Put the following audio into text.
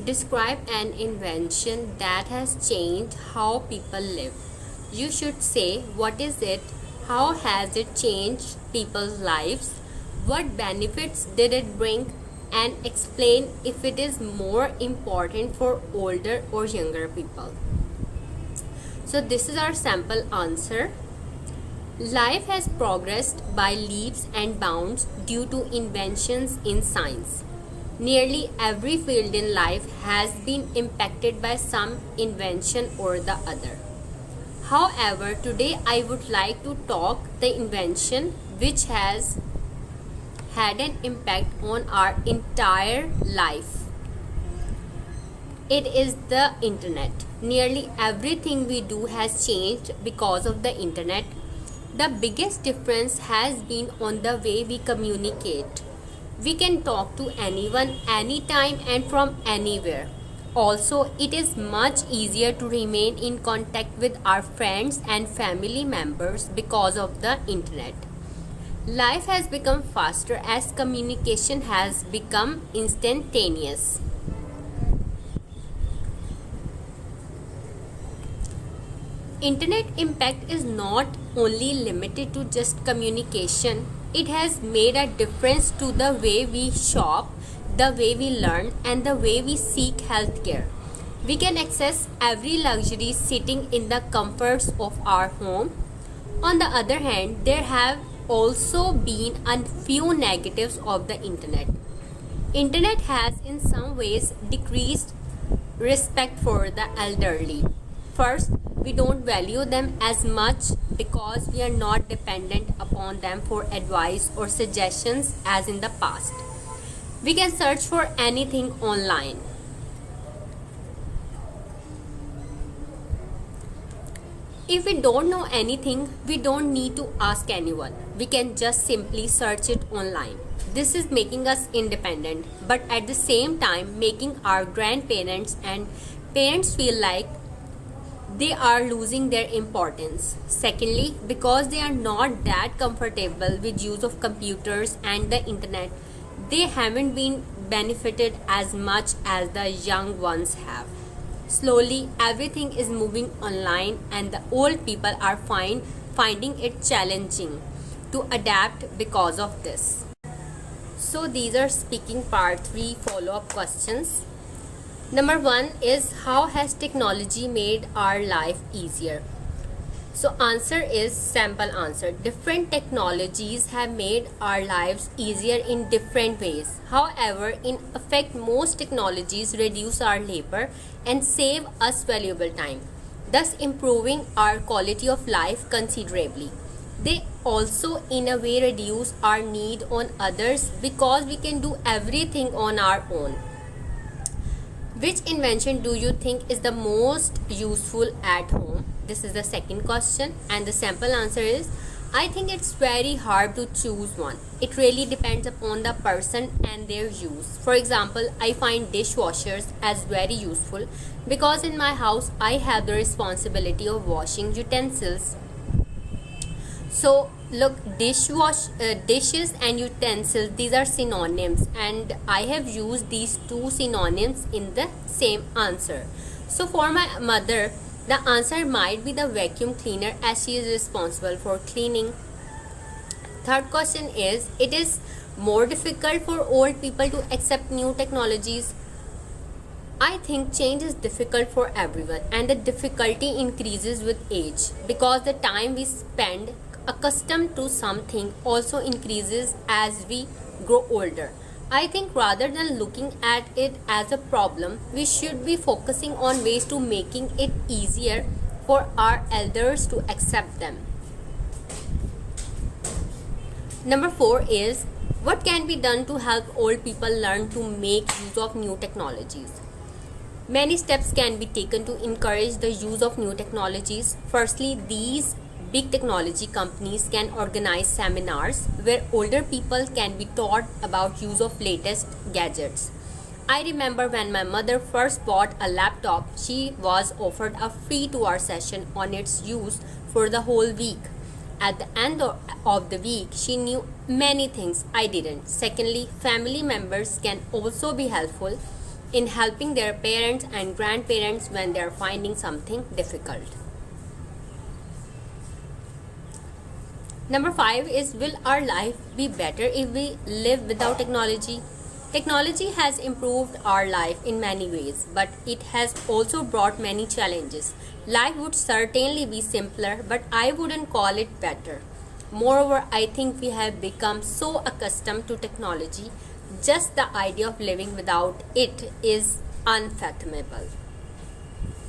Describe an invention that has changed how people live. You should say what is it, how has it changed people's lives, what benefits did it bring, and explain if it is more important for older or younger people. So this is our sample answer. Life has progressed by leaps and bounds due to inventions in science. Nearly every field in life has been impacted by some invention or the other. However, today I would like to talk the invention which has had an impact on our entire life. It is the internet. Nearly everything we do has changed because of the internet. The biggest difference has been on the way we communicate. We can talk to anyone, anytime, and from anywhere. Also, it is much easier to remain in contact with our friends and family members because of the internet. Life has become faster as communication has become instantaneous. Internet impact is not only limited to just communication. It has made a difference to the way we shop, the way we learn, and the way we seek healthcare. We can access every luxury sitting in the comforts of our home. On the other hand, there have also been a few negatives of the internet. Internet has in some ways decreased respect for the elderly. First, we don't value them as much because we are not dependent upon them for advice or suggestions as in the past. We can search for anything online. If we don't know anything, we don't need to ask anyone. We can just simply search it online. This is making us independent, but at the same time making our grandparents and parents feel like they are losing their importance. Secondly, because they are not that comfortable with use of computers and the internet, they haven't been benefited as much as the young ones have. Slowly, everything is moving online and the old people are finding it challenging to adapt because of this. So these are speaking part 3 follow-up questions. Number 1 is, how has technology made our life easier? So answer is sample answer. Different technologies have made our lives easier in different ways. However, in effect, most technologies reduce our labor and save us valuable time, thus improving our quality of life considerably. They also in a way reduce our need on others because we can do everything on our own. Which invention do you think is the most useful at home? This is the second question, and the sample answer is, I think it's very hard to choose one. It really depends upon the person and their use. For example, I find dishwashers as very useful because in my house I have the responsibility of washing utensils. So look, dishes and utensils, these are synonyms, and I have used these two synonyms in the same answer. So for my mother, the answer might be the vacuum cleaner as she is responsible for cleaning. Third question is, it is more difficult for old people to accept new technologies. I think change is difficult for everyone, and the difficulty increases with age because the time we spend accustomed to something also increases as we grow older. I think rather than looking at it as a problem, we should be focusing on ways to making it easier for our elders to accept them. Number 4 is, what can be done to help old people learn to make use of new technologies? Many steps can be taken to encourage the use of new technologies. Firstly, these big technology companies can organize seminars where older people can be taught about use of latest gadgets. I remember when my mother first bought a laptop, she was offered a free 2-hour session on its use for the whole week. At the end of the week, she knew many things I didn't. Secondly, family members can also be helpful. in helping their parents and grandparents when they are finding something difficult. Number 5 is, will our life be better if we live without technology? Technology has improved our life in many ways, but it has also brought many challenges. Life would certainly be simpler, but I wouldn't call it better. Moreover, I think we have become so accustomed to technology, just the idea of living without it is unfathomable.